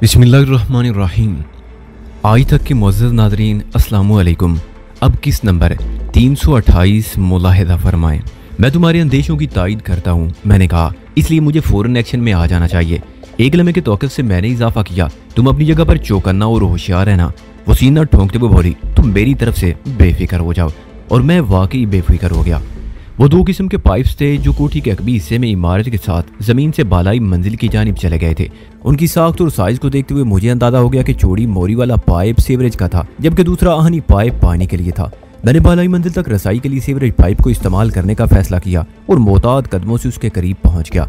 बिस्मिल्लाहिर्रहमानिर्रहीम। आज तक के मुअज़्ज़ज़ नाज़रीन अस्सलामु अलैकुम। अब किस नंबर 328 मुलाहिज़ा फरमाएं। मैं तुम्हारे अंदेशों की तायद करता हूँ, मैंने कहा, इसलिए मुझे फ़ौरन एक्शन में आ जाना चाहिए। एक लम्हे के तौक़ुफ़ से मैंने इजाफा किया, तुम अपनी जगह पर चौकन्ना और होशियार रहना। वो सीना ठोंकते हुए बोली, तुम मेरी तरफ से बेफिक्र हो जाओ। और मैं वाकई बेफिक्र हो गया। वो दो किस्म के पाइप्स थे जो कोठी के अकबी हिस्से में इमारत के साथ जमीन से बालाई मंजिल की जानिब चले गए थे। उनकी साख्त और साइज को देखते हुए मुझे अंदाजा हो गया कि चौड़ी मोरी वाला पाइप सीवरेज का था, जबकि दूसरा आहनी पाइप पानी के लिए था। मैंने बालाई मंजिल तक रसाई के लिए सीवरेज पाइप को इस्तेमाल करने का फैसला किया और मोहतात कदमों से उसके करीब पहुंच गया।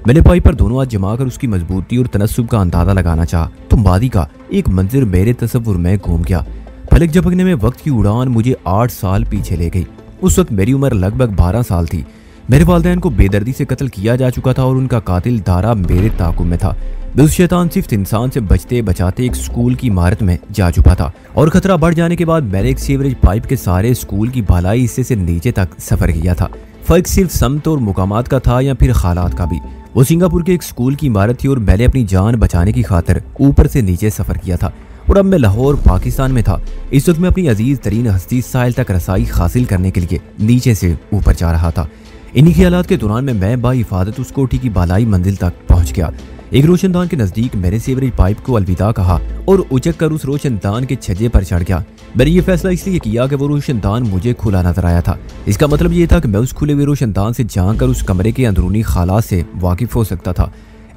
मैंने पाइप पर दोनों हाथ जमाकर उसकी मजबूती और तनस्सुब का अंदाजा लगाना चाहा तो वादी का एक मंजर मेरे तसव्वुर में घूम गया। फलक झपकने में वक्त की उड़ान मुझे 8 साल पीछे ले गई। उस वक्त मेरी उम्र लगभग 12 साल थी। मेरे वालिदैन को बेदर्दी से कत्ल किया जा चुका था और उनका कातिल दारा मेरे ताक़ुब में था। मैं उस शैतान सिफ्त इंसान से बचते बचाते एक स्कूल की इमारत में जा चुका था और खतरा बढ़ जाने के बाद मैंने एक सीवरेज पाइप के सारे स्कूल की बालाई हिस्से से नीचे तक सफर किया था। फर्क सिर्फ समत और मुकामात का था या फिर हालात का भी। वो सिंगापुर के एक स्कूल की इमारत थी और मैंने अपनी जान बचाने की खातिर ऊपर से नीचे सफर किया था और अब मैं लाहौर पाकिस्तान में था। इस वक्त मैं अपनी अजीज तरीन हस्ती साहिल तक रसाई हासिल करने के लिए नीचे से ऊपर जा रहा था। इन्हीं ख्यालात के दौरान में मैं बाहिफाजत उस कोठी की बालाई मंजिल तक पहुंच गया। एक रोशनदान के नजदीक मैंने सीवरेज पाइप को अलविदा कहा और उचक कर उस रोशनदान के छज्जे पर चढ़ गया। मैंने ये फैसला इसलिए किया कि वो रोशनदान मुझे खुला नजर आया था। इसका मतलब ये था कि मैं उस खुले हुए रोशनदान से झांक कर उस कमरे के अंदरूनी हालात से वाकिफ हो सकता था।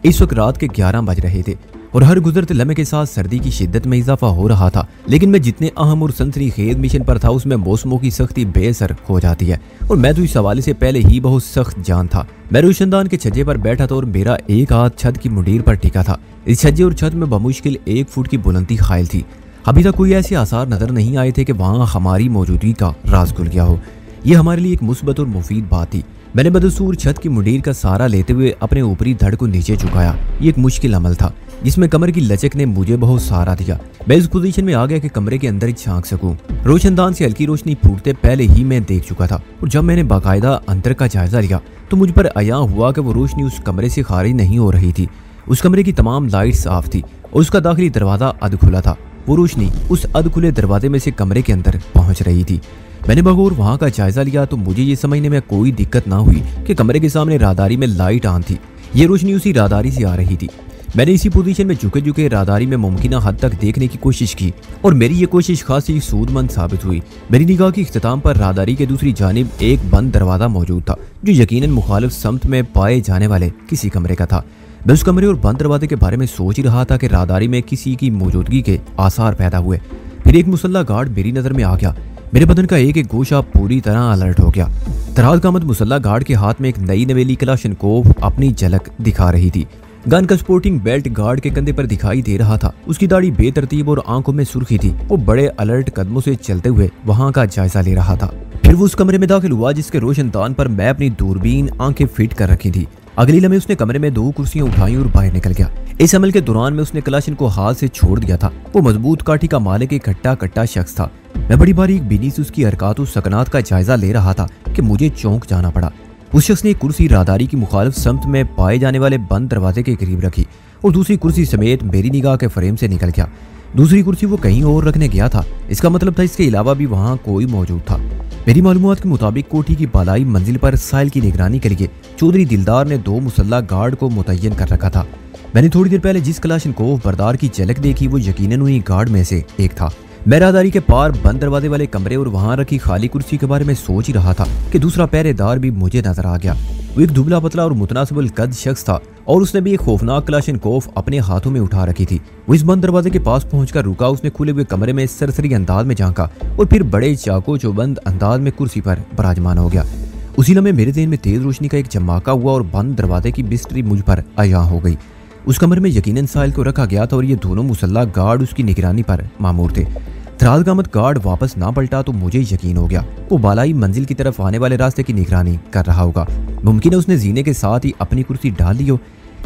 इस वक्त रात के 11 बज रहे थे और हर गुजरते लम्हे के साथ सर्दी की शिद्दत में इजाफा हो रहा था। लेकिन मैं जितने अहम और सनसनीखेज मिशन पर था उसमें मौसमों की सख्ती बेअसर हो जाती है और मैं तो इस हवाले से पहले ही बहुत सख्त जान था। मैं रोशनदान के छज्जे पर बैठा था और मेरा एक हाथ छत की मुंडीर पर टिका था। इस छज्जे और छत में बमुश्किल 1 फुट की बुलंदी खायल थी। अभी तक कोई ऐसे आसार नजर नहीं आए थे कि वहाँ हमारी मौजूदगी का राज खुल गया हो। यह हमारे लिए एक मुस्बत और मुफीद बात थी। मैंने बदसूर छत की मुंडीर का सहारा लेते हुए अपने ऊपरी धड़ को नीचे झुकाया। ये एक मुश्किल अमल था जिसमें कमर की लचक ने मुझे बहुत सहारा दिया। मैं इस पोजीशन में आ गया कि कमरे के अंदर ही झांक सकूं। रोशनदान से हल्की रोशनी फूटते पहले ही मैं देख चुका था और जब मैंने बाकायदा अंदर का जायजा लिया तो मुझ पर अया हुआ कि वो रोशनी उस कमरे से खारिज नहीं हो रही थी। उस कमरे की तमाम लाइट साफ थी और उसका दाखिली दरवाजा अध खुला था। वो रोशनी उस अध खुले दरवाजे में से कमरे के अंदर पहुंच रही थी। मैंने बगौर वहां का जायजा लिया तो मुझे ये समझने में कोई दिक्कत ना हुई कि कमरे के सामने राहदारी में लाइट ऑन थी। ये रोशनी उसी राहदारी से आ रही थी। मैंने इसी पोजीशन में झुके झुके राहदारी में मुमकिन हद तक देखने की कोशिश की और मेरी ये कोशिश खासी सूदमंद साबित हुई। मेरी निगाह की इख्तिताम पर राहदारी के दूसरी जानिब एक बंद दरवाजा मौजूद था जो यकीनन मुखालिफ समत में पाए जाने वाले किसी कमरे का था। मैं उस कमरे और बंद दरवाजे के बारे में सोच ही रहा था कि राहदारी में किसी की मौजूदगी के आसार पैदा हुए। फिर एक मुसल्ला गार्ड मेरी नजर में आ गया। मेरे बदन का एक एक गोशा पूरी तरह अलर्ट हो गया। तराज कामत मुसल्ला गार्ड के हाथ में एक नई नवेली कलाशनकोव अपनी झलक दिखा रही थी। गन का स्पोर्टिंग बेल्ट गार्ड के कंधे पर दिखाई दे रहा था। उसकी दाढ़ी बेतरतीब और आंखों में सुर्खी थी। वो बड़े अलर्ट कदमों से चलते हुए वहां का जायजा ले रहा था। फिर वो उस कमरे में दाखिल हुआ जिसके रोशनदान पर मैं अपनी दूरबीन आंखें फिट कर रखी थी। अगली लम्हे उसने कमरे में 2 कुर्सियां उठाई और बाहर निकल गया। इस अमल के दौरान में उसने कलाशन को हाथ से छोड़ दिया था। वो मजबूत काठी का मालिक एक हट्टा कट्टा शख्स था। मैं बड़ी बारीक बीनी से उसकी हरकत और सकनात का जायजा ले रहा था कि मुझे चौंक जाना पड़ा। उस शख्स ने एक कुर्सी राहदारी की मुखालिफ समत में पाए जाने वाले बंद दरवाजे के करीब रखी और दूसरी कुर्सी समेत मेरी निगाह के फ्रेम से निकल गया। दूसरी कुर्सी वो कहीं और रखने गया था। इसका मतलब था इसके अलावा भी वहाँ कोई मौजूद था। मेरी मालूमात के मुताबिक कोठी की बालाई मंजिल पर साहिल की निगरानी के लिए चौधरी दिलदार ने 2 मुसल्ला गार्ड को मुतय्यन कर रखा था। मैंने थोड़ी देर पहले जिस कलाशनकोव बरदार की झलक देखी वो यकीनन उन्हीं गार्ड में से एक था। मैं राहदारी के पार बंद दरवाजे वाले कमरे और वहां रखी खाली कुर्सी के बारे में सोच ही रहा था कि दूसरा पहरेदार भी मुझे नजर आ गया। वो एक दुबला पतला और मुतनासिबुल कद शख्स था और उसने भी एक खौफनाक कलाशनकोव अपने हाथों में उठा रखी थी। वो इस बंद दरवाजे के पास पहुंचकर रुका। उसने खुले हुए कमरे में सरसरी अंदाज में झांका और फिर बड़े चाको चौबंद अंदाज में कुर्सी पर बराजमान हो गया। उसी लम्हे मेरे ज़हन में तेज रोशनी का एक चमकाा हुआ और बंद दरवाजे की बिस्तरी मुझ पर अया हो गई। उस कमरे में यकीनन साहिल को रखा गया था और ये दोनों मुसल्ला गार्ड उसकी निगरानी पर मामूर थे। थराज गामत गार्ड वापस ना पलटा तो मुझे यकीन हो गया वो बालाई मंजिल की तरफ आने वाले रास्ते की निगरानी कर रहा होगा। मुमकिन है उसने जीने के साथ ही अपनी कुर्सी डाल ली हो।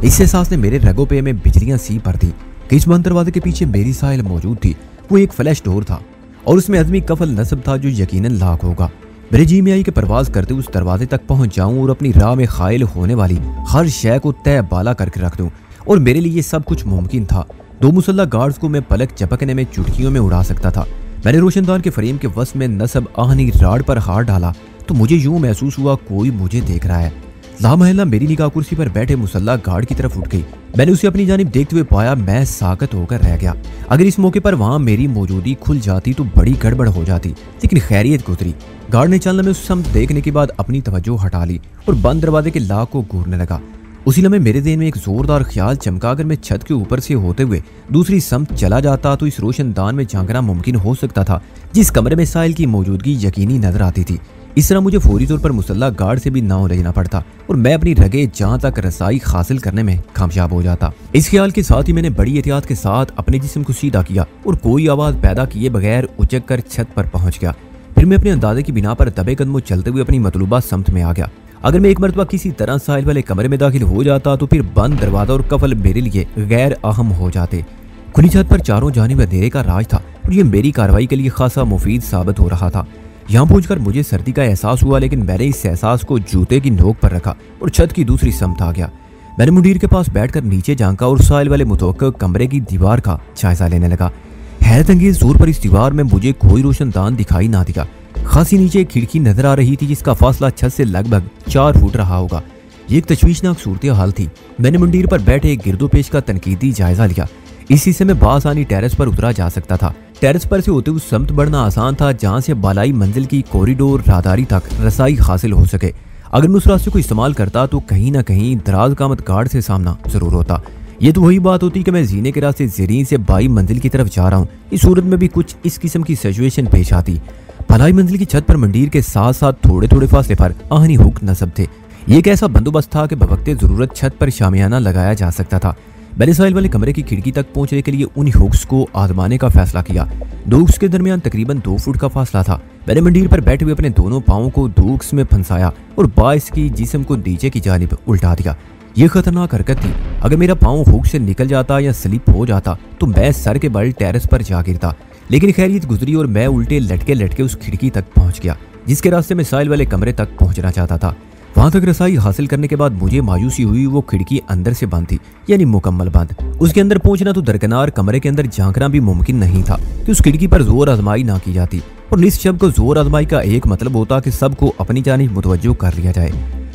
इस एहसास ने मेरे रगों पे में बिजलियां सी भर दी कि इस बंद दरवाजे के पीछे मेरी साहिल मौजूद थी। वो एक फ्लैश डोर था और उसमें अज़मी कफल नस्ब था जो यकीनन लाक होगा। मेरे जी में आई कि परवाज करते उस दरवाजे तक पहुंच जाऊं और अपनी राह में खाइल होने वाली हर शय को तय बाला करके रख दूं और मेरे लिए सब कुछ मुमकिन था। 2 मुसल्ला गार्ड्स को मैं पलक झपकने में चुटकियों में उड़ा सकता था। मैंने रोशनदान के फ्रेम के वस में नसब आहनी राड पर हाथ डाला तो मुझे यूं महसूस हुआ कोई मुझे देख रहा है। लामहल्ला मेरी निगाह कुर्सी पर बैठे मुसल्ला गार्ड की तरफ उठ गई। मैंने उसे अपनी जानिब देखते हुए पाया। मैं साकत होकर रह गया। अगर इस मौके पर वहां मेरी मौजूदगी खुल जाती तो बड़ी गड़बड़ हो जाती, लेकिन खैरियत गुजरी। गार्ड ने चलने में उस समत देखने के बाद अपनी तवज्जो हटा ली और बंद दरवाजे के लाक को घूरने लगा। उसी लम्हे मेरे देह में एक जोरदार ख्याल चमका। अगर मैं छत के ऊपर से होते हुए दूसरी समत चला जाता तो इस रोशनदान में झांकना मुमकिन हो सकता था जिस कमरे में साहिल की मौजूदगी यकीनी नजर आती थी। इस तरह मुझे फौरी तौर पर मुसल्ला गार्ड से भी ना उलझना पड़ता और मैं अपनी रगे जहां तक रसाई हासिल करने में कामयाब हो जाता। इस ख्याल के साथ ही मैंने बड़ी एहतियात के साथ अपने जिस्म को सीधा किया और कोई आवाज पैदा किए बगैर उचक कर छत पर पहुंच गया। फिर मैं अपने अंदाजे की बिना पर दबे कदमों चलते हुए अपनी मतलूबा समत में आ गया। अगर मैं एक मरतबा किसी तरह साहिल वाले कमरे में दाखिल हो जाता तो फिर बंद दरवाजा और कफल मेरे लिए गैर अहम हो जाते। खुली छत पर चारों जानिब अंधेरे का राज था और ये मेरी कार्रवाई के लिए खासा मुफीद साबित हो रहा था। यहाँ पहुंचकर मुझे सर्दी का एहसास हुआ, लेकिन मैंने इस एहसास को जूते की नोक पर रखा और छत की दूसरी समत आ गया। मैंने मुडीर के पास बैठकर नीचे झांका और साहिल वाले मुतवक्किल कमरे की दीवार का जायजा लेने लगा। हैरत अंगेज जोर पर इस दीवार में मुझे कोई रोशनदान दिखाई ना दिया। खासी नीचे एक खिड़की नजर आ रही थी जिसका फासला छत से लगभग 4 फुट रहा होगा। ये एक तशवीशनाक सूरत हाल थी। मैंने मुंडीर पर बैठे एक गिरदोपेश का तनकीदी जायजा लिया। इस हिस्से में बासानी टेरेस पर उतरा जा सकता था। टेरेस पर से होते हुए समत बढ़ना आसान था जहां से बालाई मंजिल की कॉरिडोर राहदारी तक रसाई हासिल हो सके। अगर मैं उस रास्ते को इस्तेमाल करता तो कहीं ना कहीं दराज कामत गार्ड से सामना जरूर होता। ये तो वही बात होती कि मैं जीने के रास्ते ज़रीन से बाई मंजिल की तरफ जा रहा हूँ। इस सूरत में भी कुछ इस किस्म की सिचुएशन पेश आती। भलाई मंजिल की छत पर मंडीर के साथ साथ थोड़े थोड़े फासले पर आहनी हुक नसब थे। ये एक ऐसा बंदोबस्त था कि बवक्ते जरूरत छत पर शामियाना लगाया जा सकता था। मैंने साहिल वाले कमरे की खिड़की तक पहुंचने के लिए उन हुक्स को आजमाने का फैसला किया। 2 हुक्स के दरमियान तकरीबन 2 फुट का फासला था। मैंने मंडीर पर बैठे हुए अपने दोनों पाँवों को 2 हुक्स में फंसाया और बाइस की जिस्म को नीचे की जानिब उल्टा दिया। ये खतरनाक हरकत थी। अगर मेरा पाँव हुक से निकल जाता या स्लिप हो जाता तो मैं सर के बल टेरेस पर जा गिरता, लेकिन खैरियत गुजरी और मैं उल्टे लटके लटके उस खिड़की तक पहुंच गया जिसके रास्ते में साहिल वाले कमरे तक पहुंचना चाहता था। वहां तक रसाई हासिल करने के बाद मुझे मायूसी हुई। वो खिड़की अंदर से बंद थी, यानी मुकम्मल बंद। उसके अंदर पहुंचना तो दरकिनार कमरे के अंदर झांकना भी मुमकिन नहीं था कि उस खिड़की पर जोर आजमाई ना की जाती। और इस शब्द को जोर आजमाई का एक मतलब होता कि सबको अपनी जानिब मुतवज्जो कर लिया जाए।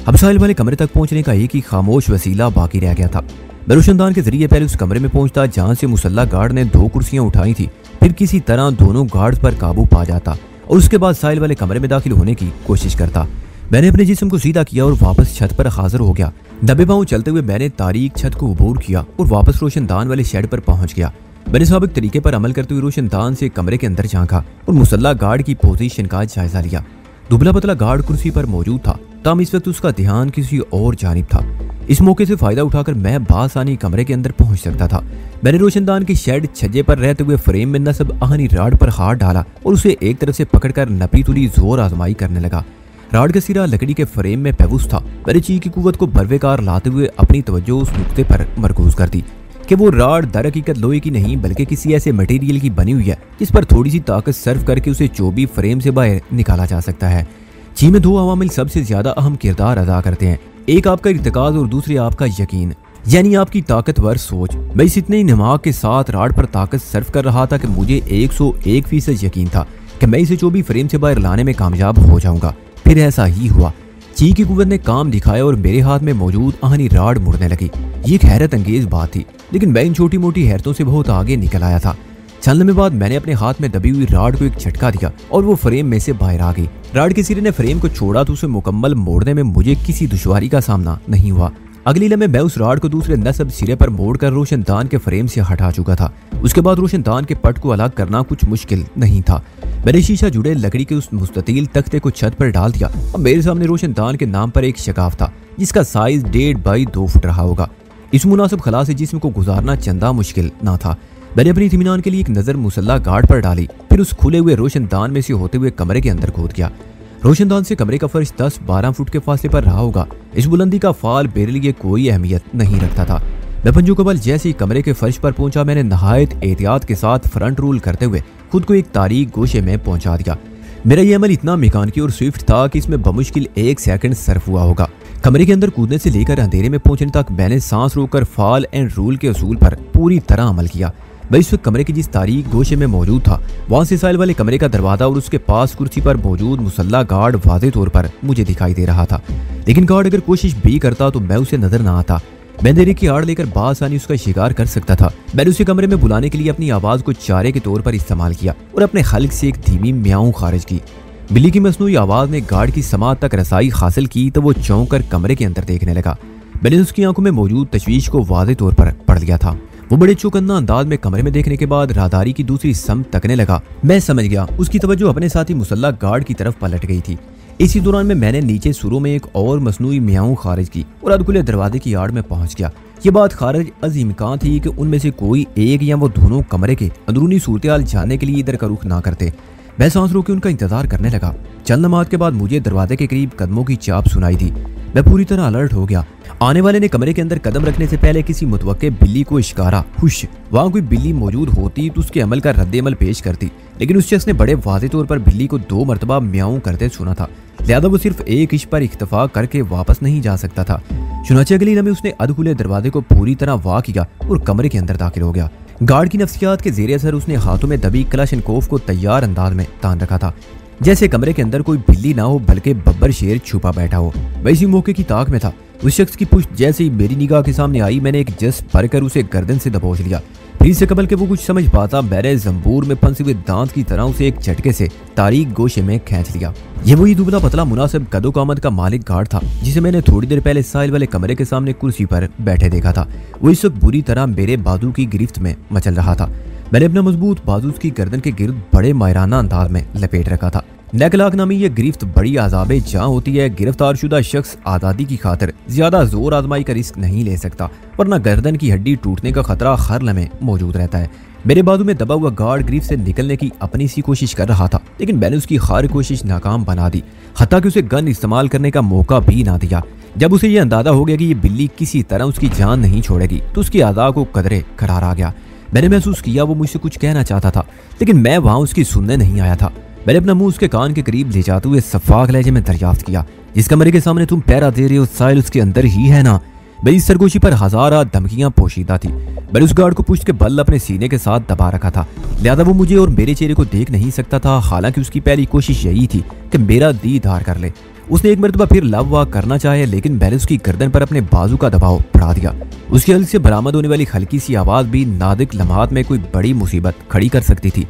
अब साहिल वाले कमरे तक पहुंचने का एक ही खामोश वसीला बाकी रह गया था। मैं रोशनदान के जरिए पहले उस कमरे में पहुंचता जहां से मुसल्ला गार्ड ने 2 कुर्सियां उठाई थी, फिर किसी तरह दोनों गार्ड्स पर काबू पा जाता और उसके बाद साहिल वाले कमरे में दाखिल होने की कोशिश करता। मैंने अपने जिस्म को सीधा किया और वापस छत पर हाजिर हो गया। दबे पांव चलते हुए मैंने तारीक छत को अबूर किया और वापस रोशनदान वाले शेड पर पहुंच गया। मैंने साबिक तरीके पर अमल करते हुए रोशनदान से कमरे के अंदर झांका और मुसल्ला गार्ड की पोजीशन का जायजा लिया। दुबला पतला गार्ड कुर्सी पर मौजूद था, तब इस वक्त उसका ध्यान किसी और जानिब था। इस मौके से फायदा उठाकर मैं बासानी कमरे के अंदर पहुंच सकता था। मैंने रोशनदान की शेड छज्जे पर रहते हुए फ्रेम में नसब आहनी राड पर हाथ डाला और उसे एक तरफ से पकड़कर नपी तुली जोर आजमाई करने लगा। राड का सिरा लकड़ी के फ्रेम में महफूज था। मैंने ची की कुव्वत को बरवेकार लाते हुए अपनी तवज्जो उस नुक्ते पर मरकूज कर दी कि वो राड दर हकीकत लोहे की नहीं बल्कि किसी ऐसे मटेरियल की बनी हुई है जिस पर थोड़ी सी ताकत सर्व करके उसे चोबी फ्रेम से बाहर निकाला जा सकता है। ची में 2 अवामिल सबसे ज्यादा अहम किरदार अदा करते हैं, एक आपका इर्तिकाज और दूसरी आपका यकीन, यानी आपकी ताकतवर सोच। मैं इस इतने दिमाग के साथ राड पर ताकत सर्व कर रहा था कि मुझे 101% यकीन था कि मैं इसे चोबी फ्रेम से बाहर लाने में कामयाब हो जाऊंगा। फिर ऐसा ही हुआ। ची की कुव्वत ने काम दिखाया और मेरे हाथ में मौजूद आहनी राड मुड़ने लगी। ये एक हैरत अंगेज बात थी, लेकिन मैं इन छोटी मोटी हैरतों से बहुत आगे निकल आया था। चंद लम्हे बाद मैंने अपने हाथ में दबी हुई राड को एक झटका दिया और वो फ्रेम में से बाहर आ गई। राड के सिरे ने फ्रेम को छोड़ा तो उसे मुकम्मल मोड़ने में मुझे किसी दुश्वारी का सामना नहीं हुआ। अगली लम्हे मैं उस राड को दूसरे नसब सिरे पर मोड़कर रोशनदान के फ्रेम से हटा चुका था। उसके बाद रोशनदान के पट को अलग करना कुछ मुश्किल नहीं था। मैंने शीशा जुड़े लकड़ी के उस मुस्ततील तख्ते को छत पर डाल दिया और मेरे सामने रोशनदान के नाम पर एक शकाफ था जिसका साइज 1.5 बाई 2 फुट रहा होगा। इस मुनासिब खला से जिस्म को गुजारना चंदा मुश्किल ना था। मैंने अपनी इत्मीनान के लिए एक नजर मुसल्ला गार्ड पर डाली, फिर उस खुले हुए रोशनदान में से होते हुए कमरे के अंदर कूद गया। रोशनदान से कमरे का फर्श 10-12 फुट के फासले पर रहा होगा। इस बुलंदी का फाल मेरे लिए कोई अहमियत नहीं रखता था। मैं पंजों के बल जैसे ही कमरे के फर्श पर पहुंचा, मैंने नहायत एहतियात के साथ फ्रंट रोल करते हुए खुद को एक तारीक गोशे में पहुंचा दिया। मेरा यह अमल इतना मेकानिकी और स्विफ्ट था कि इसमें बमुश्किल 1 सेकंड सर्फ हुआ होगा। कमरे के अंदर कूदने से लेकर अंधेरे में पहुंचने तक मैंने सांस रोककर फॉल एंड रूल के उसूल पर पूरी तरह अमल किया। मैं इस वक्त कमरे के जिस तारीक गोशे में मौजूद था, वहां से साइल वाले कमरे का दरवाजा और उसके पास कुर्सी पर मौजूद मुसल्ला गार्ड वाज़े तौर पर मुझे दिखाई दे रहा था। लेकिन गार्ड अगर कोशिश भी करता तो मैं उसे नजर ना आता। मैं अंधेरे की आड़ लेकर बासानी उसका शिकार कर सकता था। मैंने उसे कमरे में बुलाने के लिए अपनी आवाज को चारे के तौर पर इस्तेमाल किया और अपने हल्क से एक धीमी म्याऊं खारिज की। बिल्ली की मसनूई आवाज ने गार्ड की समात तक रसाई हासिल की तो वो चौंक कर कमरे के अंदर देखने लगा। मैंने उसकी आंखों में मौजूद तशवीश को वाज़े तौर पर पढ़ लिया था। वो बड़े चौकन्ना अंदाज में कमरे में देखने के बाद राहदारी की दूसरी सम तकने लगा। मैं समझ गया उसकी तवज्जो अपने साथी मुसल्ला गार्ड की तरफ पलट गई थी। इसी दौरान में मैंने नीचे सुरों में एक और मसनूई म्याऊं खारिज की और अदखुले दरवाजे की आड़ में पहुंच गया। ये बात खारिज अज इम्कान थी कि उनमें से कोई एक या वो दोनों कमरे के अंदरूनी सूरत-ए-हाल जानने के लिए इधर का रुख ना करते। मैं सांस रोके उनका इंतजार करने लगा। चंद लम्हात के बाद मुझे दरवाजे के करीब कदमों की चाप सुनाई दी। मैं पूरी तरह अलर्ट हो गया। आने वाले ने कमरे के अंदर कदम रखने से पहले किसी मुतवक्के बिल्ली को इशारा हुश। वहां कोई बिल्ली मौजूद होती तो उसके अमल का रद्द-ए-अमल पेश करती, लेकिन उस शख्स ने बड़े वाज़े तौर पर बिल्ली को 2 मरतबा म्याऊं करते सुना था। लिहाजा वो सिर्फ एक इश पर इख्तफा करके वापस नहीं जा सकता था। चुनाचे अगली लम्हे उसने अधखुले दरवाजे को पूरी तरह वाह किया और कमरे के अंदर दाखिल हो गया। गार्ड की नफ्सियात के जेर असर उसने हाथों में दबी कलाशनकोफ को तैयार अंदाज में तान रखा था, जैसे कमरे के अंदर कोई बिल्ली ना हो बल्कि बब्बर शेर छुपा बैठा हो। मैं इसी मौके की ताक में था। उस शख्स की पुश्त जैसे ही मेरी निगाह के सामने आई, मैंने एक जस भरकर उसे गर्दन से दबोच लिया। फिर इससे कबल के वो कुछ समझ पाता, मैंने जंबूर में फंसे हुए दांत की तरह उसे एक झटके से तारीक गोशे में खींच लिया। ये वही दुबला पतला मुनासिब कदो कामत का मालिक गार्ड था जिसे मैंने थोड़ी देर पहले साहिल वाले कमरे के सामने कुर्सी पर बैठे देखा था। वो इस वक्त बुरी तरह मेरे बाजू की गिरफ्त में मचल रहा था। मैंने अपना मजबूत बाजू उसकी गर्दन के गिर्द बड़े मायराना अंदाज में लपेट रखा था। नेकलाक नामी यह गिरफ्त बड़ी आज़ाबे जहाँ होती है। गिरफ्तार शुदा शख्स आज़ादी की खातिर ज्यादा जोर आजमाई का रिस्क नहीं ले सकता, वरना गर्दन की हड्डी टूटने का खतरा हर लम्हे मौजूद रहता है। मेरे बाजू में दबा हुआ गार्ड गिरफ्त से निकलने की अपनी सी कोशिश कर रहा था, लेकिन मैंने उसकी हर कोशिश नाकाम बना दी, हत्ता कि उसे गन इस्तेमाल करने का मौका भी ना दिया। जब उसे यह अंदाजा हो गया कि ये बिल्ली किसी तरह उसकी जान नहीं छोड़ेगी तो उसकी आज़ा को कदरे करार आ गया। मैंने महसूस किया वो मुझसे कुछ कहना चाहता था, लेकिन मैं वहां उसकी सुनने नहीं आया था। मैंने अपना मुंह उसके कान के करीब ले जाते हुए सफाक लहजे में दरियाफ्त किया, जिस कमरे के सामने तुम पहरा दे रहे हो साहिल उसके अंदर ही है ना? मेरी सरगोशी पर हजारा धमकियां पोशीदा थी। मैंने उस गार्ड को पुश्त के बल अपने सीने के साथ दबा रखा था, लिहाजा वो मुझे और मेरे चेहरे को देख नहीं सकता था। हालांकि उसकी पहली कोशिश यही थी कि मेरा दीदार कर ले। उसने एक मरतबा फिर लव वाह करना चाहे, लेकिन मैंने उसकी गर्दन पर अपने बाजू का दबाव बढ़ा दिया। उसके हल्क से बरामद होने वाली हल्की सी आवाज भी नादिक लम्हात में कोई बड़ी मुसीबत खड़ी कर सकती थी।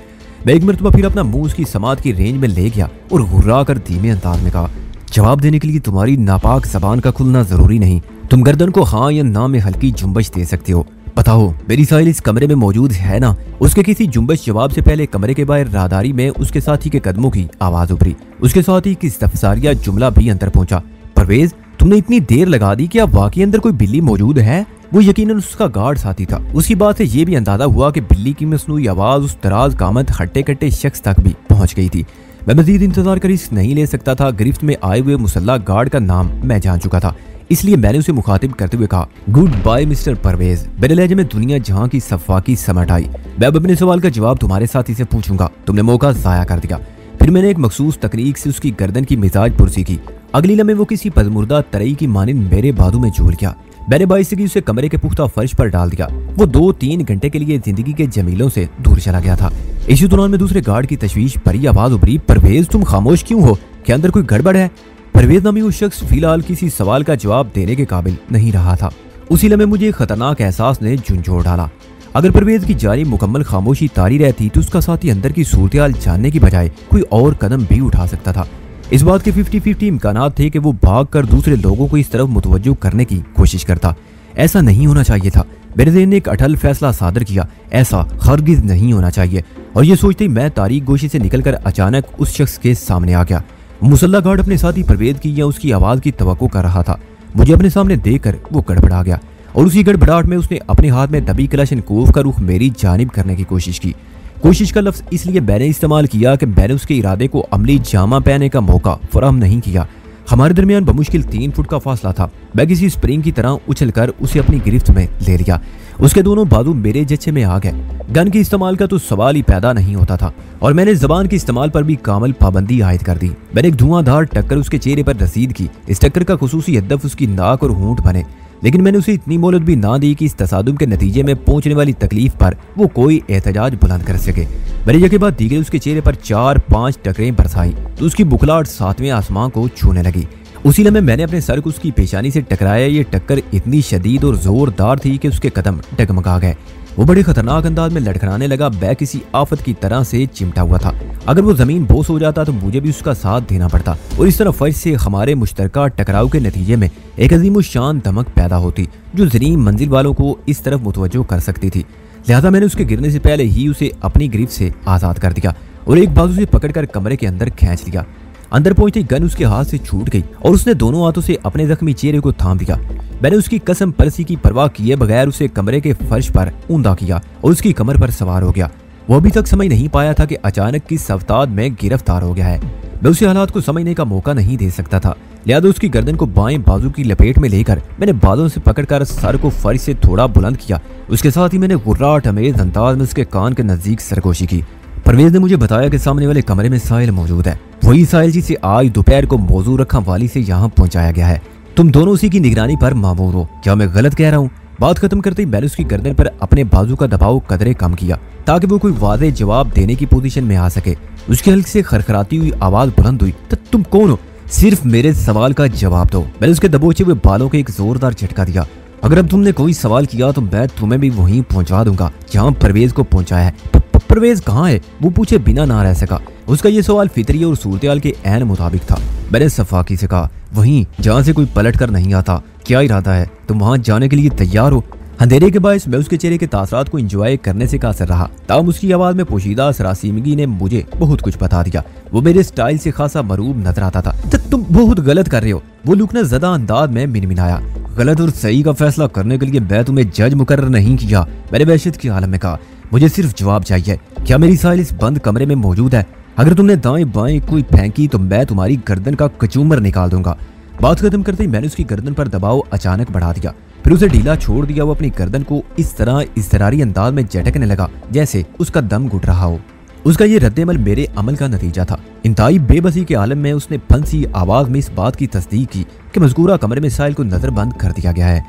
मैं एक मरतबा फिर अपना मुंह उसकी समात की रेंज में ले गया और घुर्रा कर धीमे अंदाज में कहा, जवाब देने के लिए तुम्हारी नापाक जबान का खुलना जरूरी नहीं। तुम गर्दन को हाँ या ना में हल्की जुम्बश दे सकते हो। बताओ मेरी साहिल इस कमरे में मौजूद है ना? उसके किसी जुम्बश जवाब से पहले कमरे के बाहर राहदारी में उसके साथी के कदमों की आवाज उभरी। उसके साथ ही किस तफसारिया जुमला भी अंदर पहुंचा, परवेज तुमने इतनी देर लगा दी, क्या वाकई अंदर कोई बिल्ली मौजूद है? वो यकीनन उसका गार्ड साथी था। उसकी बात से ये भी अंदाजा हुआ कि बिल्ली की मसनूई आवाज उस दराज कामत हट्टे कट्टे शख्स तक भी पहुंच गई थी। मैं मजीद इंतजार कर रिस्क नहीं ले सकता था। गिरफ्त में आए हुए मुसल्ला गार्ड का नाम मैं जान चुका था, इसलिए मैंने उसे मुखातिब करते हुए कहा, गुड बाय मिस्टर परवेज। मेरे लहजे में दुनिया जहां की सफाकी समट आई। मैं अब अपने सवाल का जवाब तुम्हारे साथी से पूछूंगा, तुमने मौका जाया कर दिया। फिर मैंने एक मखसूस तकनीक से उसकी गर्दन की मिजाज पुरसी की। अगली लम्हे वो किसी पजमुर्दा तरई की मानिंद मेरे बाजू में झूल गया। मैंने बाइसिकी उसे कमरे के पुख्ता फर्श पर डाल दिया। वो 2-3 घंटे के लिए जिंदगी के जमीलों से दूर चला गया था। इसी दौरान में दूसरे गार्ड की तशवीश भरी आवाज उभरी, परवेज तुम खामोश क्यों हो? क्या अंदर कोई गड़बड़ है? परवेज नामी वो शख्स फिलहाल किसी सवाल का जवाब देने के काबिल नहीं रहा था। उसी लम्हे मुझे एक खतरनाक एहसास ने झुंझोड़ डाला। अगर परवेज की जारी मुकम्मल खामोशी तारी रहती तो उसका साथी अंदर की सूरत-ए-हाल जानने की बजाय कोई और कदम भी उठा सकता था। इस बात के 50-50 इम्कानात थे कि वो भागकर दूसरे लोगों को इस तरफ मुतवज्जो करने की कोशिश करता। ऐसा नहीं होना चाहिए था। मेरे ज़हन ने एक अटल फैसला सादर किया, ऐसा हरगिज नहीं होना चाहिए। और ये सोचते ही मैं तारीक गोशी से निकलकर अचानक उस शख्स के सामने आ गया। मुसल्ला गार्ड अपने साथी परवेज की या उसकी आवाज की तवक्को कर रहा था। मुझे अपने सामने देखकर वो गड़बड़ा गया और उसी गड़बड़ाहट में उसने अपने हाथ में दबी कलाशनकोफ का रुख मेरी जानिब करने की कोशिश की। कोशिश का लफ्ज इसलिए मैंने इस्तेमाल किया कि मैंने उसके इरादे को अमली जामा पहनने का मौका फराहम नहीं किया। हमारे दरमियान बमुश्किल 3 फुट का फासला था। मैं किसी स्प्रिंग की तरह उछलकर उसे अपनी गिरफ्त में ले लिया। उसके दोनों बाजू मेरे जच्चे में आ गए। गन के इस्तेमाल का तो सवाल ही पैदा नहीं होता था और मैंने जबान के इस्तेमाल पर भी कामल पाबंदी आयद कर दी। मैंने एक धुआंधार टक्कर उसके चेहरे पर रसीद की। इस टक्कर का खुसूसी हदफ उसकी नाक और होंठ बने, लेकिन मैंने उसे इतनी मोहलत भी ना दी कि इस तसादुम के नतीजे में पहुंचने वाली तकलीफ पर वो कोई एहतजाज बुलंद कर सके। मैंने यह के बाद दीगरे उसके चेहरे पर 4-5 टकरें बरसाई तो उसकी बुखलाहट 7वें आसमां को छूने लगी। उसी लम्हे मैंने अपने सर को उसकी पेशानी से टकराया। ये टक्कर इतनी शदीद और जोरदार थी कि उसके कदम डगमगा गए। वो बड़े खतरनाक अंदाज में लड़खड़ाने लगा। बैग किसी आफत की तरह से चिमटा हुआ था। अगर वो जमीन बोस हो जाता तो मुझे भी उसका साथ देना पड़ता और इस तरह फर्श से हमारे मुश्तरका टकराव के नतीजे में एक अजीम शान धमक पैदा होती जो ज़रीन मंजिल वालों को इस तरफ मुतवज्जो कर सकती थी। लिहाजा मैंने उसके गिरने से पहले ही उसे अपनी गिरफ्त से आज़ाद कर दिया और एक बाजू से पकड़कर कमरे के अंदर खींच लिया। अंदर पहुंचते गन उसके हाथ से छूट गई और उसने दोनों हाथों से अपने जख्मी चेहरे को थाम दिया। मैंने उसकी कसम परसी की परवाह किए बगैर उसे कमरे के फर्श पर ऊंधा किया और उसकी कमर पर सवार हो गया। वो अभी तक समझ नहीं पाया था कि अचानक किस अवताद में गिरफ्तार हो गया है। मैं उसे हालात को समझने का मौका नहीं दे सकता था। लिहाजा उसकी गर्दन को बाएं बाजू की लपेट में लेकर मैंने बालों से पकड़कर सर को फर्श से थोड़ा बुलंद किया। उसके साथ ही मैंने गुर्राहट अमेज अंदाज में उसके कान के नजदीक सरगोशी की। परवेज ने मुझे बताया कि सामने वाले कमरे में साहिल मौजूद है। वही साहिल जिसे आज दोपहर को मौजूद रखा वाली से यहाँ पहुंचाया गया है। तुम दोनों उसी की निगरानी पर मामूर हो। क्या मैं गलत कह रहा हूँ? बात खत्म करते ही मैंने उसकी गर्दन पर अपने बाजू का दबाव कदरे कम किया ताकि वो कोई वादे जवाब देने की पोजीशन में आ सके। उसकी हल्क से खरखराती हुई आवाज बुलंद हुई, तो तुम कौन हो? सिर्फ मेरे सवाल का जवाब दो। मैंने उसके दबोचे हुए बालों को एक जोरदार झटका दिया। अगर अब तुमने कोई सवाल किया तो मैं तुम्हें भी वहीं पहुंचा दूंगा जहाँ परवेज को पहुंचाया है। परवेज कहाँ है? वो पूछे बिना ना रह सका। उसका ये सवाल फितरी और सूरत के ऐन मुताबिक था। मैंने सफाकी से कहा, वहीं जहाँ से कोई पलट कर नहीं आता। क्या इरादा है? तुम वहाँ जाने के लिए तैयार हो? अंधेरे के बायस मैं उसके चेहरे के तासरात को एंजॉय करने से कासर रहा। ताम उसकी आवाज में पोशीदा सरासीमगी ने मुझे बहुत कुछ बता दिया। वो मेरे स्टाइल से खासा मरूब नजर आता था। तुम बहुत गलत कर रहे हो, वो लुकना ज़दा अंदाज में मिनमिनाया। गलत और सही का फैसला करने के लिए मैं तुम्हें जज मुकर्रर नहीं किया। मैंने वहशत के आलम में कहा, मुझे सिर्फ जवाब चाहिए। क्या मेरी साहिल इस बंद कमरे में मौजूद है? अगर तुमने दाएं बाएं कोई फेंकी तो मैं तुम्हारी गर्दन का कचूमर निकाल दूंगा। बात खत्म करते ही मैंने उसकी गर्दन पर दबाव अचानक बढ़ा दिया, फिर उसे ढीला छोड़ दिया। वो अपनी गर्दन को इस तरह इज़्तिरारी अंदाज में झटकने लगा जैसे उसका दम घुट रहा हो। उसका ये रद्देमल मेरे अमल का नतीजा था। इंतहाई बेबसी के आलम में उसने फंसी आवाज में इस बात की तस्दीक की कि मज़कूरा कमरे में साहिल को नजरबंद कर दिया गया है।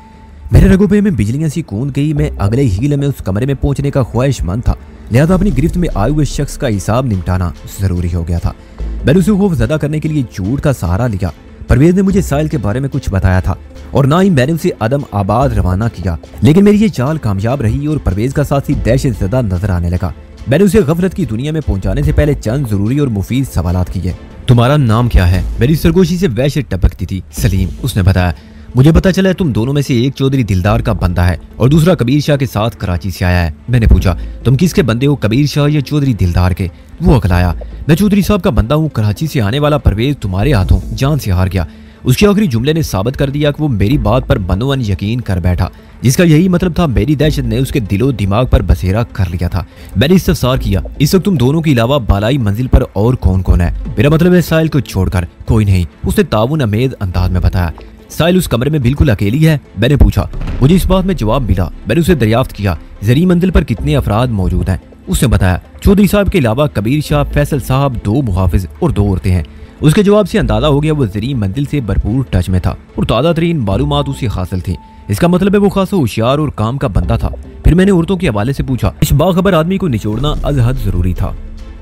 मेरे रगोपे में बिजलियां सी कूद गई। मैं अगले ही लम्हे उस कमरे में पहुंचने का ख्वाहिशमंद था। लिहाजा अपनी गिरफ्त में आए हुए शख्स का हिसाब निपटाना जरूरी हो गया था। मैंने उसे खौफ ज़दा करने के लिए झूठ का सहारा लिया। परवेज ने मुझे साहिल के बारे में कुछ बताया था और ना ही मैंने उसे अदम आबाद रवाना किया, लेकिन मेरी ये चाल कामयाब रही और परवेज का साथी दहशत ज़दा नजर आने लगा। मैंने उसे गफलत की दुनिया में पहुंचाने से पहले चंद जरूरी और मुफीद सवालात किए। तुम्हारा नाम क्या है? मेरी सरगोशी से वहशत टपकती थी। सलीम, उसने बताया। मुझे पता चला है तुम दोनों में से एक चौधरी दिलदार का बंदा है और दूसरा कबीर शाह के साथ कराची से आया है। मैंने पूछा, तुम किसके बंदे हो, कबीर शाह या चौधरी दिलदार के? वो अकलाया, मैं चौधरी साहब का बंदा हूँ। कराची से आने वाला परवेज तुम्हारे हाथों जान से हार गया। उसके आखिरी जुमले ने साबित कर दिया कि वो मेरी बात पर बनोवन यकीन कर बैठा, जिसका यही मतलब था मेरी दहशत ने उसके दिलो दिमाग पर बसेरा कर लिया था। मैंने इस्तफसार किया, इस वक्त तुम दोनों के अलावा बालाई मंजिल पर और कौन कौन है? मेरा मतलब है साहिल को छोड़कर कोई नहीं, उसने ताउन अमेज अंदाज में बताया। साहिल उस कमरे में बिल्कुल अकेली है? मैंने पूछा। मुझे इस बात में जवाब मिला। मैंने उसे दरियाफ्त किया, जरी मंजिल पर कितने अफराद मौजूद हैं? उसने बताया, चौधरी साहब के अलावा कबीर शाह, फैसल साहब, 2 मुहाफिज और 2 औरतें हैं। उसके जवाब से अंदाजा हो गया वो जरी मंजिल से भरपूर टच में था और ताज़ा तरीन मालूमात उसे हासिल थी। इसका मतलब है वो खासा होशियार और काम का बंदा था। फिर मैंने औरतों के हवाले से पूछा, इस बाखबर आदमी को निचोड़ना अज हद जरूरी था।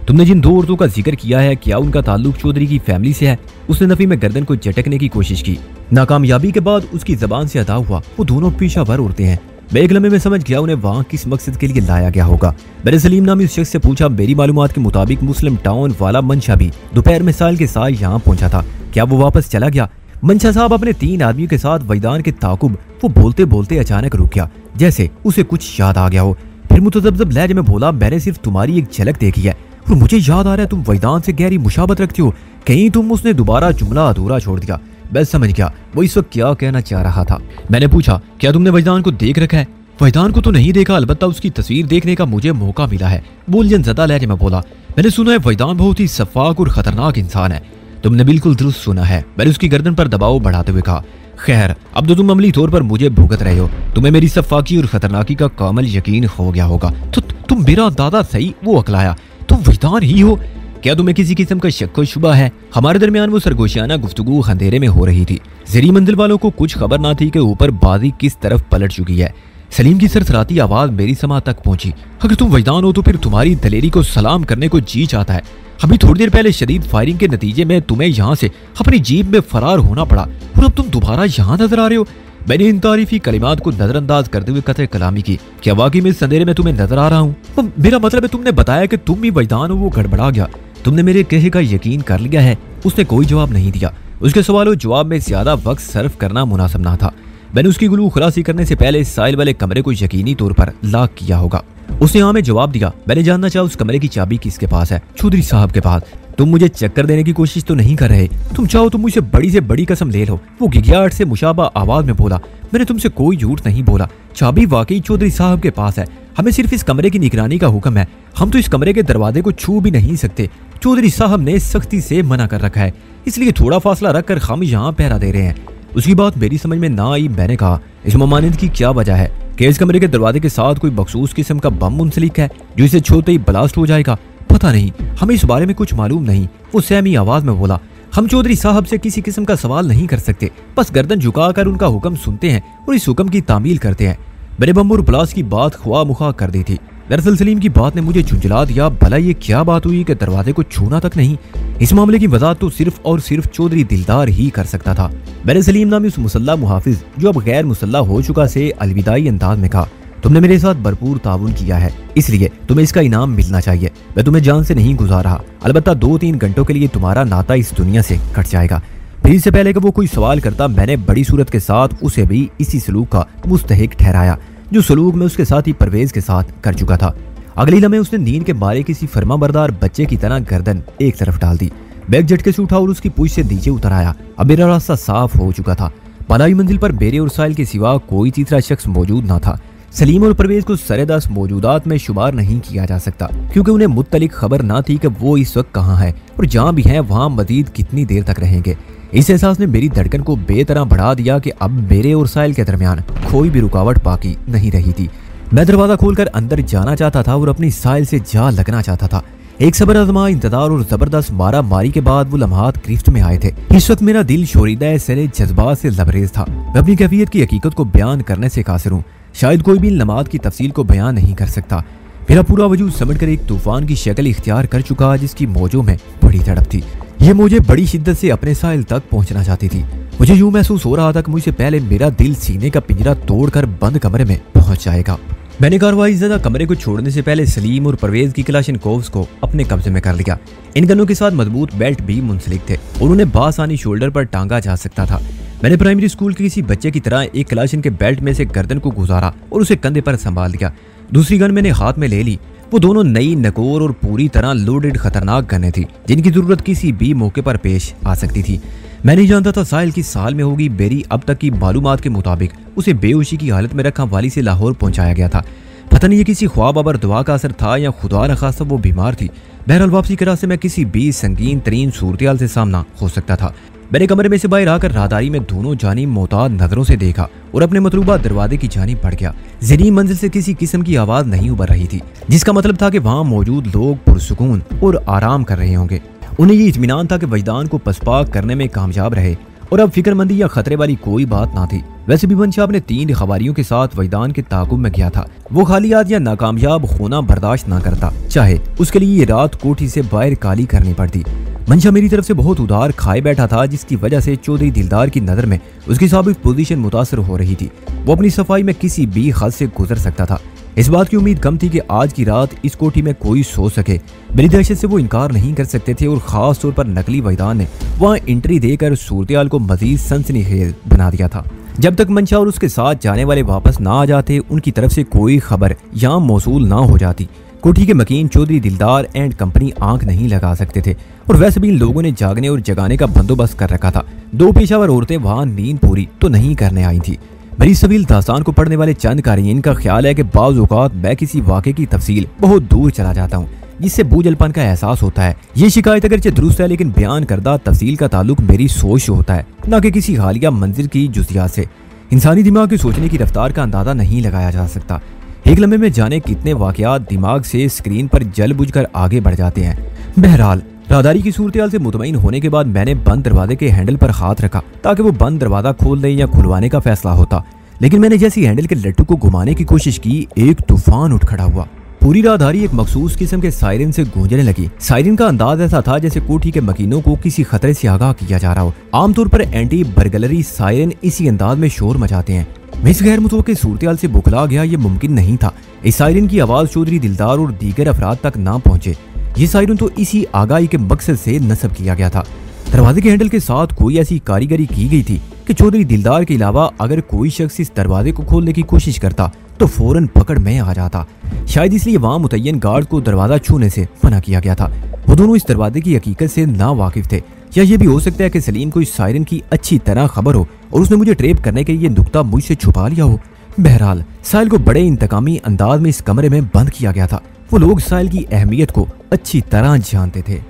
तुमने जिन 2 औरतों का जिक्र किया है, क्या उनका ताल्लुक चौधरी की फैमिली से है? उसने नफी में गर्दन को झटकने की कोशिश की। नाकामयाबी के बाद उसकी जबान से अदा हुआ, वो दोनों पेशावर औरतें हैं। मैं एक लम्हे में समझ गया उन्हें वहाँ किस मकसद के लिए लाया गया होगा। मैंने सलीम नामी उस शख्स से पूछा, मेरी मालूमात के मुताबिक मुस्लिम टाउन वाला मंशा भी दोपहर में साहिल के साथ यहाँ पहुंचा था, क्या वो वापस चला गया? मंशा साहब अपने 3 आदमियों के साथ वैदान के ताकुब वो बोलते बोलते अचानक रुक गया, जैसे उसे कुछ याद आ गया हो। फिर मुतज़ब्ज़ब लहजे में बोला, मैंने सिर्फ तुम्हारी एक झलक देखी है और मुझे याद आ रहा है तुम वैदान से गहरी मुशाबत रखती हो। कहीं तुम उसने दोबारा जुमला अधूरा छोड़ दिया। मैं समझ गया वो इस वक्त क्या कहना चाह रहा था। मैंने पूछा, क्या तुमने वैदान को देख रखा है? वैदान को तो नहीं देखा, अलबत्ता उसकी तस्वीर देखने का मुझे मौका मिला है। बोलियन ज़दा लहजे में बोला, मैंने सुना है वैदान बहुत ही सफाक और खतरनाक इंसान है। तुमने बिल्कुल दुरुस्त सुना है। मैंने उसकी गर्दन पर दबाव बढ़ाते हुए कहा, खैर, अब तो तुम अमली तौर पर मुझे भुगत रहे हो। तुम्हें मेरी सफाकी और खतरनाकी का कामल यकीन हो गया होगा। तो तुम मेरा दादा सही, वो अकलाया, तुम वजदान ही हो। क्या तुम्हें किसी किस्म का शक व शुबा है? हमारे दरमियान वो सरगोशियाना गुफ्तगू अंधेरे में हो रही थी। जरी मंजिल वालों को कुछ खबर ना थी कि ऊपर बाजी किस तरफ पलट चुकी है। सलीम की सरसराती आवाज मेरी समा तक पहुंची। अगर तुम वजदान हो तो फिर तुम्हारी दलेरी को सलाम करने को जी चाहता है। अभी थोड़ी देर पहले शदीद फायरिंग के नतीजे में तुम्हें यहाँ से अपनी जीप में फरार होना पड़ा और अब तुम दोबारा यहाँ नजर आ रहे हो। मैंने इन तारीफी कलिमात को नजरअंदाज करते हुए कतई कलामी की। क्या वाकई में इस अंधेरे में तुम्हें नजर आ रहा हूँ? मेरा मतलब है तुमने बताया कि तुम भी वजदान हो, वो गड़बड़ा गया। तुमने मेरे कहे का यकीन कर लिया है? उसने कोई जवाब नहीं दिया। उसके सवालों जवाब में ज्यादा वक्त सर्व करना मुनासिब ना था। मैंने उसकी गुलू खलासी करने से पहले साहिल वाले कमरे को यकीनी तौर पर लॉक किया होगा। उसने हाँ में जवाब दिया। मैंने जानना चाहा उस कमरे की चाबी किसके पास है? चौधरी साहब के पास। तुम मुझे चक्कर देने की कोशिश तो नहीं कर रहे? तुम चाहो तो मुझसे बड़ी से बड़ी कसम ले लो, वो गिगियाट से मुशाबा आवाज में बोला। मैंने तुमसे कोई झूठ नहीं बोला। चाबी वाकई चौधरी साहब के पास है। हमें सिर्फ इस कमरे की निगरानी का हुक्म है। हम तो इस कमरे के दरवाजे को छू भी नहीं सकते। चौधरी साहब ने सख्ती से मना कर रखा है, इसलिए थोड़ा फासला रखकर हम यहाँ पहरा दे रहे हैं। उसकी बात मेरी समझ में ना आई। मैंने कहा, इस ममानियत की क्या वजह है? कि इस कमरे के दरवाजे के साथ कोई बखसूस किस्म का बम मुंसलिक है जो इसे छूते ही ब्लास्ट हो जाएगा? पता नहीं, हमें इस बारे में कुछ मालूम नहीं। वो सहमी आवाज में बोला। हम चौधरी साहब से किसी किस्म का सवाल नहीं कर सकते, बस गर्दन झुकाकर उनका हुक्म सुनते हैं और इस हुक्म की तामील करते हैं। मैंने बम और ब्लास्ट की बात ख्वा मुखा कर दी थी। दरअसल सलीम की बात ने मुझे झुंझला दिया। भला ये क्या बात हुई कि दरवाजे को छूना तक नहीं? इस मामले की वजाहत तो सिर्फ और सिर्फ चौधरी दिलदार ही कर सकता था। मैंने सलीम नामी उस मुसल्ला मुहाफिज जो अब गैर मुसल्ला हो चुका से अलविदाई अंदाज में कहा, तुमने मेरे साथ भरपूर ताउन किया है, इसलिए तुम्हें इसका इनाम मिलना चाहिए। मैं तुम्हें जान से नहीं गुजार रहा, अलबत्ता 2-3 घंटों के लिए तुम्हारा नाता इस दुनिया से कट जाएगा। फिर इससे पहले कि वो कोई सवाल करता, मैंने बड़ी सूरत के साथ उसे भी इसी सलूक का मुस्तहिक ठहराया जो सलूक में उसके साथी परवेज के साथ कर चुका था। अगली लम्हे उसने नींद के मारे किसी फर्माबरदार बच्चे की तरह गर्दन एक तरफ डाल दी। बैग झटके से उठा और उसकी पूंछ से नीचे उतर आया। अब मेरा रास्ता साफ हो चुका था। पलाई मंजिल पर मेरे और साहिल के सिवा कोई तीसरा शख्स मौजूद ना था। सलीम और परवेज को सरेदस मौजूदात में शुमार नहीं किया जा सकता, क्योंकि उन्हें मुत्तलिक खबर ना थी कि वो इस वक्त कहाँ है और जहाँ भी हैं वहाँ मजीद कितनी देर तक रहेंगे। इस एहसास ने मेरी धड़कन को बेतरह बढ़ा दिया कि अब मेरे और साहिल के दरमियान कोई भी रुकावट बाकी नहीं रही थी। मैं दरवाजा खोलकर अंदर जाना चाहता था और अपनी साहिल से जा लगना चाहता था। एक सबर आजमा इंतजार और जबरदस्त मारा मारी के बाद वो लम्हात गिरफ्त में आए थे। इस वक्त मेरा दिल शोरीदा सरे जज्बात से लबरेज था। मैं अपनी कैफियत की हकीकत को बयान करने से कासिर हूँ। शायद कोई भी इन लम्हात की तफसील को बयान नहीं कर सकता। मेरा पूरा वजूद समझ कर एक तूफान की शक्ल इख्तियार कर चुका, जिसकी मौजों में बड़ी तड़प थी। ये मुझे बड़ी शिद्दत से अपने साहिल तक पहुंचना चाहती थी। मुझे यूं महसूस हो रहा था कि मुझसे पहले मेरा दिल सीने का पिंजरा तोड़कर बंद कमरे में पहुंच जाएगा। मैंने कार्रवाई ज़दा कमरे को छोड़ने से पहले सलीम और परवेज की क्लाशनकोव्स को अपने कब्जे में कर लिया। इन गनों के साथ मजबूत बेल्ट भी मुंसलिक थे और उन्हें बासानी शोल्डर पर टांगा जा सकता था। मैंने प्राइमरी स्कूल के किसी बच्चे की तरह एक क्लाशन के बेल्ट में से गर्दन को गुजारा और उसे कंधे पर संभाल लिया। दूसरी गन मैंने हाथ में ले ली। वो दोनों नई, नकोर और पूरी तरह लोडेड खतरनाक गनें थी, जिनकी जरूरत किसी भी मौके पर पेश आ सकती थी। मैं नहीं जानता था साहिल किस साल में होगी। मेरी अब तक की मालूमात के मुताबिक उसे बेहोशी की हालत में रखा वाली से लाहौर पहुंचाया गया था। पता नहीं ये किसी ख्वाब अबर दुआ का असर था या खुदा न खासा वो बीमार थी। बहरहाल वापसी के रास्ते में किसी भी संगीन तरीन सूरत से सामना हो सकता था। मैंने कमरे में से बाहर आकर राहदारी में दोनों जानिब मोहताज नजरों से देखा और अपने मतलूबा दरवाजे की जानिब बढ़ गया। ज़िनी मंजिल से किसी किस्म की आवाज नहीं उभर रही थी, जिसका मतलब था कि वहाँ मौजूद लोग पुरसुकून और आराम कर रहे होंगे। उन्हें ये इत्मीनान था कि वजदान को पसपाक करने में कामयाब रहे और अब फिक्रमंदी या खतरे वाली कोई बात ना थी। वैसे भी मंशा अपने 3 खबारियों के साथ वजदान के ताकुब में गया था। वो खाली याद या नाकामयाब होना बर्दाश्त ना करता, चाहे उसके लिए ये रात कोठी से बाहर काली करनी पड़ती। मंशा मेरी तरफ से बहुत उधार खाए बैठा था, जिसकी वजह से चौधरी दिलदार की नज़र में उसकी साबिक पोजीशन मुतासर हो रही थी। वो अपनी सफाई में किसी भी हद से गुजर सकता था। इस बात की उम्मीद कम थी कि आज की रात इस कोठी में कोई सो सके। मेरी दहशत से वो इनकार नहीं कर सकते थे और खास तौर पर नकली वजदान ने वहाँ एंट्री देकर सूरत को मजीद सनसनीखेज बना दिया था। जब तक मंशा और उसके साथ जाने वाले वापस ना आ जाते, उनकी तरफ से कोई खबर यहाँ मौसूल ना हो जाती, कोठी के मकीन चौधरी दिलदार एंड कंपनी आंख नहीं लगा सकते थे। और वैसे भी इन लोगों ने जागने और जगाने का बंदोबस्त कर रखा था। 2 पेशावर औरतें वहाँ नींद पूरी तो नहीं करने आई थी। मेरी सवील दास्तान को पढ़ने वाले चंद कारीन का ख्याल है कि बाज़ औक़ात मैं किसी वाक़े की तफसील बहुत दूर चला जाता हूँ, जिससे बोझलपन का एहसास होता है। ये शिकायत अगरचे दुरुस्त है, लेकिन बयान करदा तफसील का ताल्लुक मेरी सोच से होता है, न कि किसी हालिया मंजिल की जुजियात से। इंसानी दिमाग की सोचने की रफ्तार का अंदाजा नहीं लगाया जा सकता। एक लम्हे में जाने कितने वाकयात दिमाग से स्क्रीन पर जल बुझ कर आगे बढ़ जाते हैं। बहरहाल राहदारी की सूरत से मुतमईन होने के बाद मैंने बंद दरवाजे के हैंडल पर हाथ रखा ताकि वो बंद दरवाजा खोल दे या खुलवाने का फैसला होता, लेकिन मैंने जैसी हैंडल के लट्टू को घुमाने की कोशिश की, एक तूफान उठ खड़ा हुआ। पूरी राहदारी एक मखसूस किस्म के सायरन से गूंजने लगी। सायरन का अंदाज ऐसा था जैसे कोठी के मकीनों को किसी खतरे से आगाह किया जा रहा हो। आमतौर पर एंटी बर्गलरी सायरन इसी अंदाज में शोर मचाते हैं। मैं इस गैर मुतवक्किल सूरत से बुखला गया, ये मुमकिन नहीं था। इस सायरन की आवाज चौधरी दिलदार और दीगर अफराद तक ना पहुंचे। ये सायरन तो इसी आगाही के मकसद से नस्ब किया गया था। दरवाजे के हैंडल के साथ कोई ऐसी कारीगरी की गई थी कि चौधरी दिलदार के अलावा अगर कोई शख्स इस दरवाजे को खोलने की कोशिश करता तो फौरन पकड़ में आ जाता। शायद इसलिए वहां मुतय्यन गार्ड को दरवाजा छूने से मना किया गया था। वो दोनों इस दरवाजे की हकीकत से ना वाकिफ थे, या ये भी हो सकता है कि सलीम को इस सायरन की अच्छी तरह खबर हो और उसने मुझे ट्रेप करने के ये नुक्ता मुझसे छुपा लिया हो। बहरहाल साहिल को बड़े इंतकामी अंदाज में इस कमरे में बंद किया गया था। वो लोग साहिल की अहमियत को अच्छी तरह जानते थे।